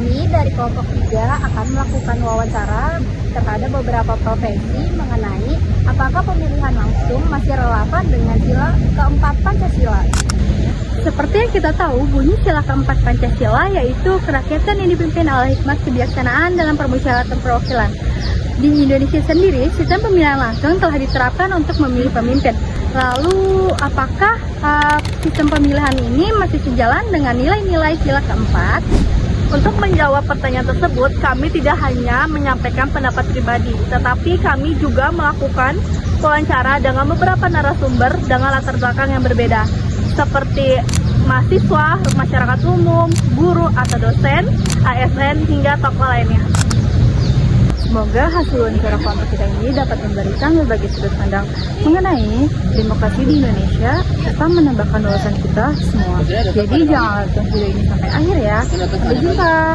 Kami dari kelompok 3 akan melakukan wawancara kepada beberapa profesi mengenai apakah pemilihan langsung masih relevan dengan sila keempat Pancasila. Seperti yang kita tahu, bunyi sila keempat Pancasila yaitu kerakyatan yang dipimpin oleh hikmat kebijaksanaan dalam permusyawaratan perwakilan. Di Indonesia sendiri, sistem pemilihan langsung telah diterapkan untuk memilih pemimpin. Lalu, apakah sistem pemilihan ini masih sejalan dengan nilai-nilai sila keempat? Untuk menjawab pertanyaan tersebut, kami tidak hanya menyampaikan pendapat pribadi, tetapi kami juga melakukan wawancara dengan beberapa narasumber dengan latar belakang yang berbeda, seperti mahasiswa, masyarakat umum, guru atau dosen, ASN, hingga tokoh lainnya. Semoga hasil wawancara kelompok kita ini dapat memberikan berbagai sudut pandang mengenai demokrasi di Indonesia serta menambahkan wawasan kita semua. Jadi jangan lewatkan video ini sampai akhir ya. Sampai jumpa.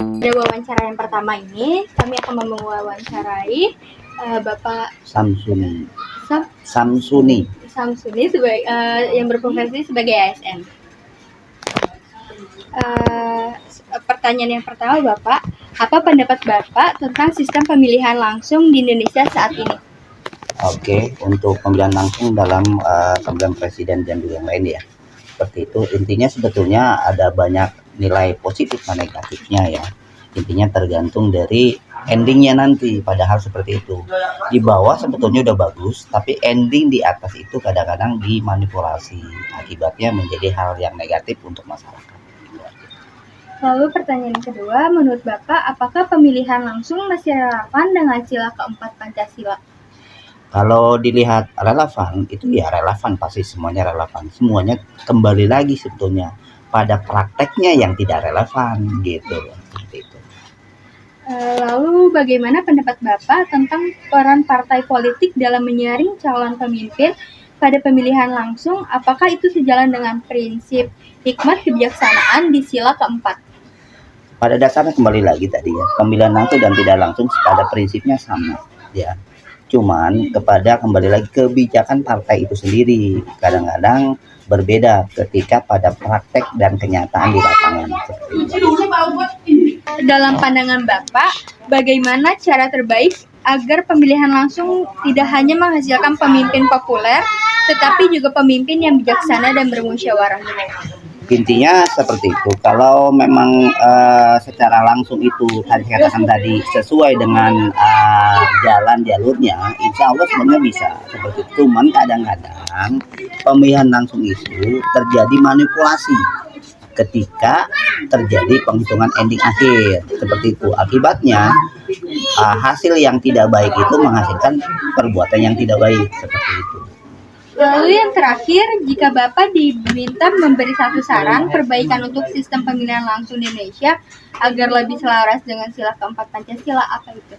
Pada wawancara yang pertama ini, kami akan mewawancarai Bapak Samsuni yang berprofesi sebagai ASN. Pertanyaan yang pertama, Bapak, apa pendapat Bapak tentang sistem pemilihan langsung di Indonesia saat ini? Oke, untuk pemilihan langsung dalam pemilihan presiden dan juga yang lain ya. Seperti itu, intinya sebetulnya ada banyak nilai positif dan negatifnya ya. Intinya tergantung dari endingnya nanti, padahal seperti itu. Di bawah sebetulnya udah bagus, tapi ending di atas itu kadang-kadang dimanipulasi. Akibatnya menjadi hal yang negatif untuk masyarakat. Lalu pertanyaan yang kedua, menurut Bapak, apakah pemilihan langsung masih relevan dengan sila keempat Pancasila? Kalau dilihat relevan, itu ya relevan, pasti semuanya relevan. Semuanya kembali lagi sebetulnya pada prakteknya yang tidak relevan gitu. Seperti itu. Lalu bagaimana pendapat Bapak tentang peran partai politik dalam menyaring calon pemimpin pada pemilihan langsung? Apakah itu sejalan dengan prinsip hikmat kebijaksanaan di sila keempat? Pada dasarnya kembali lagi tadi ya, pemilihan langsung dan tidak langsung pada prinsipnya sama ya. Cuman kembali lagi kebijakan partai itu sendiri kadang-kadang berbeda ketika pada praktek dan kenyataan di lapangan. Dalam pandangan Bapak, bagaimana cara terbaik agar pemilihan langsung tidak hanya menghasilkan pemimpin populer, tetapi juga pemimpin yang bijaksana dan bermusyawarah? Intinya seperti itu. Kalau memang secara langsung itu tadi saya katakan tadi sesuai dengan jalan jalurnya, insya Allah sebenarnya bisa seperti itu. Cuman kadang-kadang pemilihan langsung itu terjadi manipulasi ketika terjadi penghitungan ending akhir seperti itu. Akibatnya hasil yang tidak baik itu menghasilkan perbuatan yang tidak baik seperti itu. Lalu yang terakhir, jika Bapak diminta memberi satu saran perbaikan untuk sistem pemilihan langsung di Indonesia agar lebih selaras dengan sila keempat Pancasila, apa itu?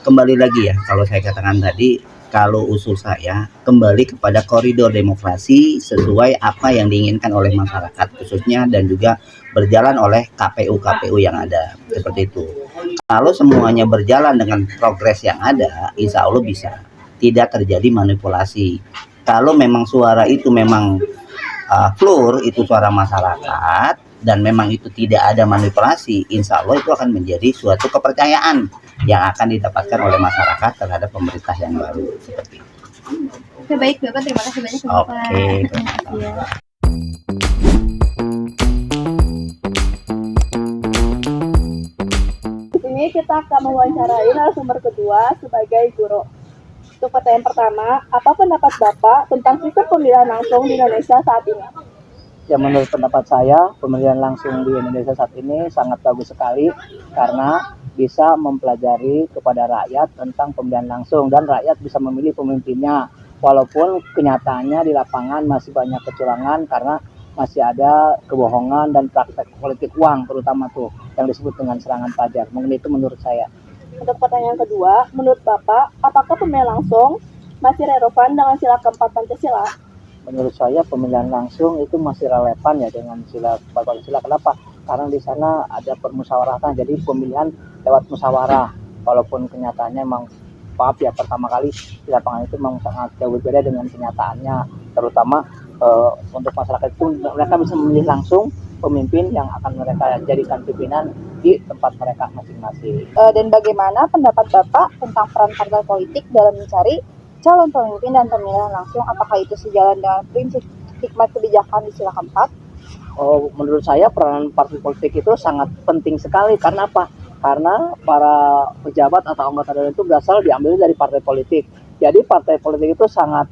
Kembali lagi ya, kalau saya katakan tadi, kalau usul saya kembali kepada koridor demokrasi sesuai apa yang diinginkan oleh masyarakat khususnya dan juga berjalan oleh KPU yang ada seperti itu. Kalau semuanya berjalan dengan progres yang ada, insya Allah bisa. Tidak terjadi manipulasi. Kalau memang suara itu memang pure, itu suara masyarakat dan memang itu tidak ada manipulasi, insya Allah itu akan menjadi suatu kepercayaan yang akan didapatkan oleh masyarakat terhadap pemerintah yang baru seperti itu. Oke, baik Bapak, terima kasih banyak Bapak. Oke. Terima kasih ya. Ini kita akan mewawancarai narasumber kedua sebagai guru. Untuk pertanyaan pertama, apa pendapat Bapak tentang sistem pemilihan langsung di Indonesia saat ini? Ya, menurut pendapat saya, pemilihan langsung di Indonesia saat ini sangat bagus sekali karena bisa mempelajari kepada rakyat tentang pemilihan langsung dan rakyat bisa memilih pemimpinnya. Walaupun kenyataannya di lapangan masih banyak kecurangan karena masih ada kebohongan dan praktek politik uang terutama tuh yang disebut dengan serangan pajak. Mungkin itu menurut saya. Untuk pertanyaan kedua, menurut Bapak, apakah pemilihan langsung masih relevan dengan sila keempat Pancasila? Menurut saya pemilihan langsung itu masih relevan ya dengan sila Pancasila. Kenapa? Karena di sana ada permusyawaratan, jadi pemilihan lewat musyawarah. Walaupun kenyataannya memang maaf ya, pertama kali di lapangan itu memang sangat jauh berbeda dengan kenyataannya, terutama untuk masyarakat itu mereka bisa memilih langsung pemimpin yang akan mereka jadikan pimpinan di tempat mereka masing-masing. Dan bagaimana pendapat Bapak tentang peran partai politik dalam mencari calon pemimpin dan pemilihan langsung? Apakah itu sejalan dengan prinsip hikmat kebijakan di sila keempat? Menurut saya peranan partai politik itu sangat penting sekali. Karena apa? Karena para pejabat atau anggota dewan itu berasal diambil dari partai politik. Jadi partai politik itu sangat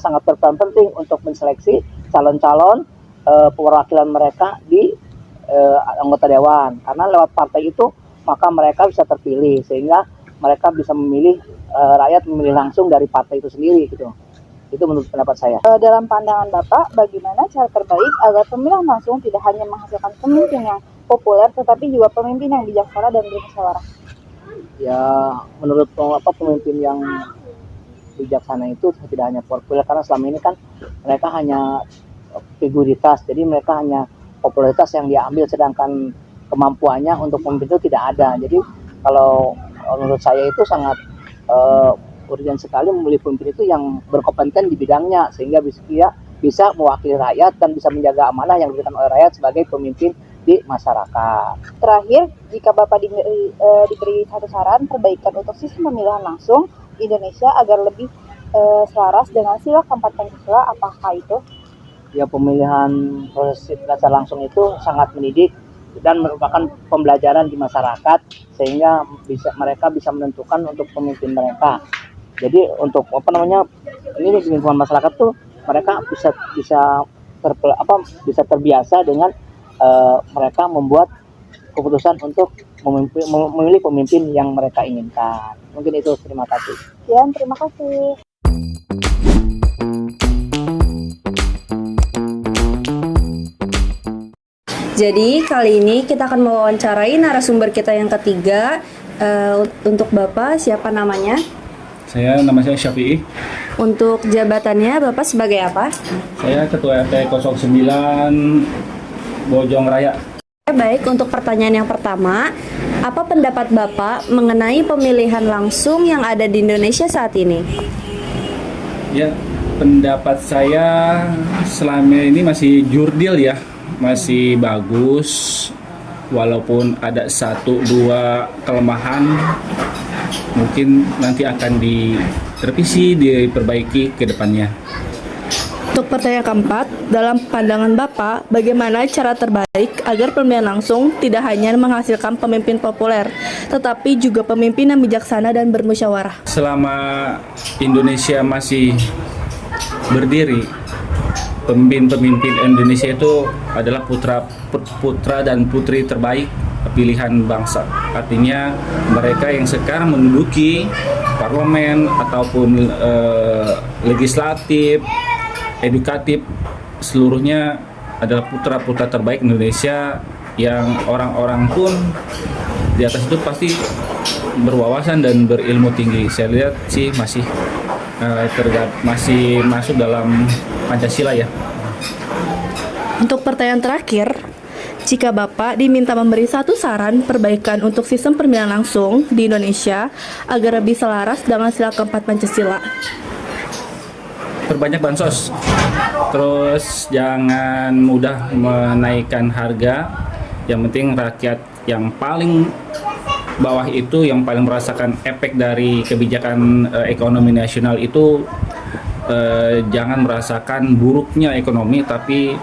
sangat berperan penting untuk menseleksi calon-calon perwakilan mereka di anggota dewan. Karena lewat partai itu maka mereka bisa terpilih sehingga mereka bisa memilih rakyat memilih langsung dari partai itu sendiri gitu. Itu menurut pendapat saya. Dalam pandangan Bapak, bagaimana cara terbaik agar pemilihan langsung tidak hanya menghasilkan pemimpin yang populer, tetapi juga pemimpin yang bijaksana dan bermusyawarah? Ya, menurut pemimpin yang bijaksana itu tidak hanya populer, karena selama ini kan mereka hanya figuritas, jadi mereka hanya popularitas yang diambil, sedangkan kemampuannya untuk pemimpin itu tidak ada. Jadi kalau menurut saya itu sangat urgent sekali memilih pemimpin itu yang berkompeten di bidangnya, sehingga bisa mewakili rakyat dan bisa menjaga amanah yang diberikan oleh rakyat sebagai pemimpin di masyarakat. Terakhir, jika Bapak diberi satu saran perbaikan untuk sistem pemilihan langsung di Indonesia agar lebih selaras dengan sila keempat Pancasila, apakah itu? Ya, pemilihan proses belajar langsung itu sangat mendidik dan merupakan pembelajaran di masyarakat, sehingga mereka bisa menentukan untuk pemimpin mereka. Jadi untuk ini di lingkungan masyarakat tuh mereka bisa terbiasa dengan mereka membuat keputusan untuk memilih pemimpin yang mereka inginkan. Mungkin itu, terima kasih. Ya, terima kasih. Jadi kali ini kita akan mewawancarai narasumber kita yang ketiga. Untuk Bapak, siapa namanya? Nama saya Syafi'i. Untuk jabatannya Bapak sebagai apa? Saya Ketua RT 09 Bojong Raya. Baik, untuk pertanyaan yang pertama, apa pendapat Bapak mengenai pemilihan langsung yang ada di Indonesia saat ini? Ya, pendapat saya selama ini masih jurdil ya, masih bagus. Walaupun ada 1-2 kelemahan, mungkin nanti akan direvisi, diperbaiki ke depannya. Untuk pertanyaan keempat, dalam pandangan Bapak, bagaimana cara terbaik agar pemilihan langsung tidak hanya menghasilkan pemimpin populer, tetapi juga pemimpin yang bijaksana dan bermusyawarah? Selama Indonesia masih berdiri, pemimpin Indonesia itu adalah putra dan putri terbaik pilihan bangsa. Artinya mereka yang sekarang menduduki parlemen ataupun legislatif, edukatif, seluruhnya adalah putra-putra terbaik Indonesia yang orang-orang pun di atas itu pasti berwawasan dan berilmu tinggi. Saya lihat sih masih masuk dalam Pancasila ya. Untuk pertanyaan terakhir, jika Bapak diminta memberi satu saran perbaikan untuk sistem pemilihan langsung di Indonesia agar lebih selaras dengan sila keempat Pancasila? Perbanyak bansos, terus jangan mudah menaikkan harga. Yang penting rakyat yang paling bawah itu yang paling merasakan efek dari kebijakan ekonomi nasional itu jangan merasakan buruknya ekonomi, tapi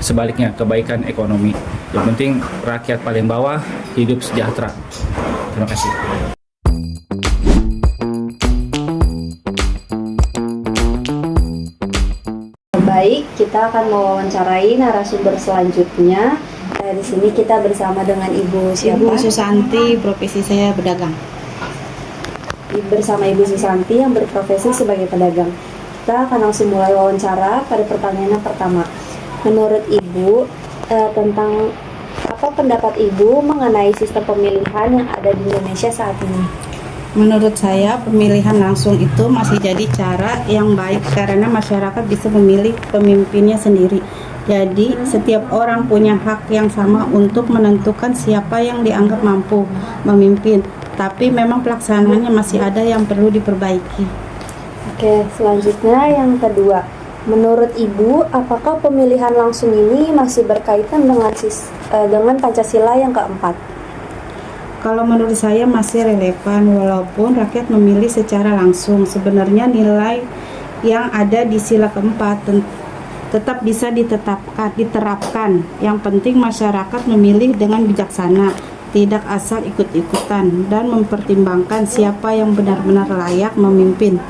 sebaliknya kebaikan ekonomi. Yang penting rakyat paling bawah hidup sejahtera. Terima kasih. Baik, kita akan mewawancarai narasumber selanjutnya. Di sini kita bersama dengan Ibu siapa? Ibu Susanti, profesi saya pedagang. Bersama Ibu Susanti yang berprofesi sebagai pedagang. Kita akan langsung mulai wawancara pada pertanyaan yang pertama. Menurut Ibu, tentang apa pendapat Ibu mengenai sistem pemilihan yang ada di Indonesia saat ini? Menurut saya pemilihan langsung itu masih jadi cara yang baik karena masyarakat bisa memilih pemimpinnya sendiri. Jadi setiap orang punya hak yang sama untuk menentukan siapa yang dianggap mampu memimpin. Tapi memang pelaksanaannya masih ada yang perlu diperbaiki. Oke, selanjutnya yang kedua. Menurut Ibu, apakah pemilihan langsung ini masih berkaitan dengan Pancasila yang keempat? Kalau menurut saya masih relevan walaupun rakyat memilih secara langsung. Sebenarnya nilai yang ada di sila keempat tetap bisa diterapkan. Yang penting masyarakat memilih dengan bijaksana, tidak asal ikut-ikutan, dan mempertimbangkan siapa yang benar-benar layak memimpin.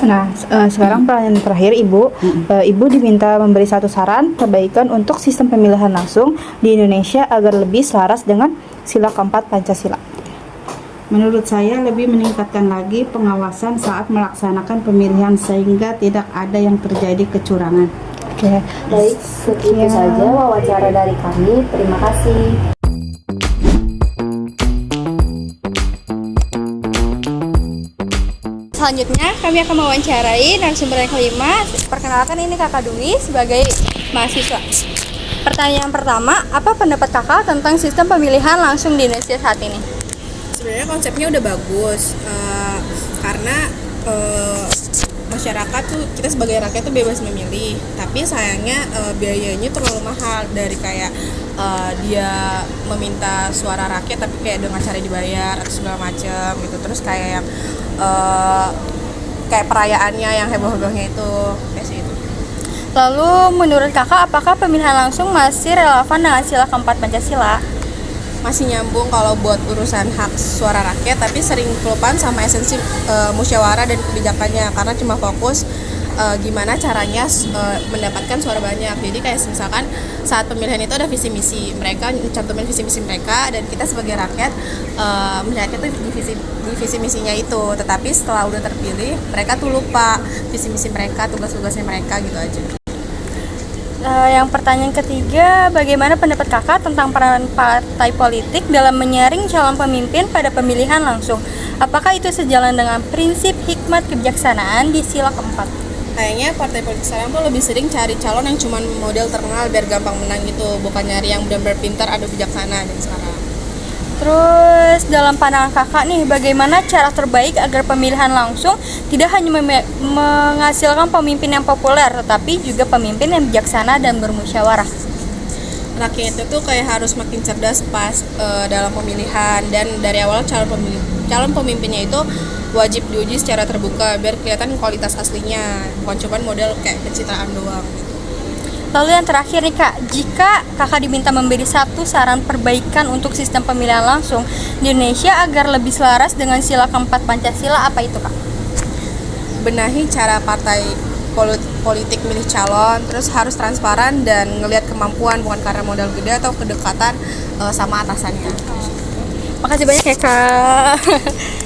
Nah, sekarang pertanyaan terakhir Ibu. Ibu diminta memberi satu saran perbaikan untuk sistem pemilihan langsung di Indonesia agar lebih selaras dengan sila keempat Pancasila. Menurut saya lebih meningkatkan lagi pengawasan saat melaksanakan pemilihan sehingga tidak ada yang terjadi kecurangan. Oke. Baik, segitu saja wawancara dari kami. Terima kasih. Selanjutnya kami akan mewawancarai narasumber yang kelima. Perkenalkan, ini Kakak Dwi sebagai mahasiswa. Pertanyaan pertama, apa pendapat Kakak tentang sistem pemilihan langsung di Indonesia saat ini? Sebenarnya konsepnya udah bagus, karena masyarakat tuh, kita sebagai rakyat tuh bebas memilih, tapi sayangnya biayanya terlalu mahal, dari kayak dia meminta suara rakyat tapi kayak dengan cara dibayar atau segala macam gitu, terus kayak yang kayak perayaannya yang heboh-hebohnya itu kayak itu. Lalu menurut Kakak, apakah pemilihan langsung masih relevan dengan sila keempat Pancasila? Masih nyambung kalau buat urusan hak suara rakyat, tapi sering kelupaan sama esensi musyawarah dan kebijakannya, karena cuma fokus gimana caranya mendapatkan suara banyak. Jadi kayak misalkan saat pemilihan itu ada visi misi, mereka cantumin visi misi mereka, dan kita sebagai rakyat melihat itu di visi misinya itu, tetapi setelah udah terpilih mereka tuh lupa visi misi mereka, tugas-tugasnya mereka gitu aja. Yang pertanyaan ketiga, bagaimana pendapat Kakak tentang peran partai politik dalam menyaring calon pemimpin pada pemilihan langsung? Apakah itu sejalan dengan prinsip hikmat kebijaksanaan di sila keempat? Kayaknya partai politik sekarang tuh lebih sering cari calon yang cuma model terkenal biar gampang menang gitu, bukan nyari yang benar-benar pintar, ada bijaksana dan sekarang. Terus dalam pandangan Kakak nih, bagaimana cara terbaik agar pemilihan langsung tidak hanya menghasilkan pemimpin yang populer, tetapi juga pemimpin yang bijaksana dan bermusyawarah? Rakyat itu kayak harus makin cerdas pas dalam pemilihan, dan dari awal calon pemimpinnya itu wajib diuji secara terbuka biar kelihatan kualitas aslinya, bukan cuma model kayak pencitraan doang. Lalu yang terakhir nih Kak, jika Kakak diminta memberi satu saran perbaikan untuk sistem pemilihan langsung di Indonesia agar lebih selaras dengan sila keempat Pancasila, apa itu Kak? Benahi cara partai politik milih calon, terus harus transparan dan ngelihat kemampuan, bukan karena modal gede atau kedekatan sama atasannya. Makasih banyak ya Kak.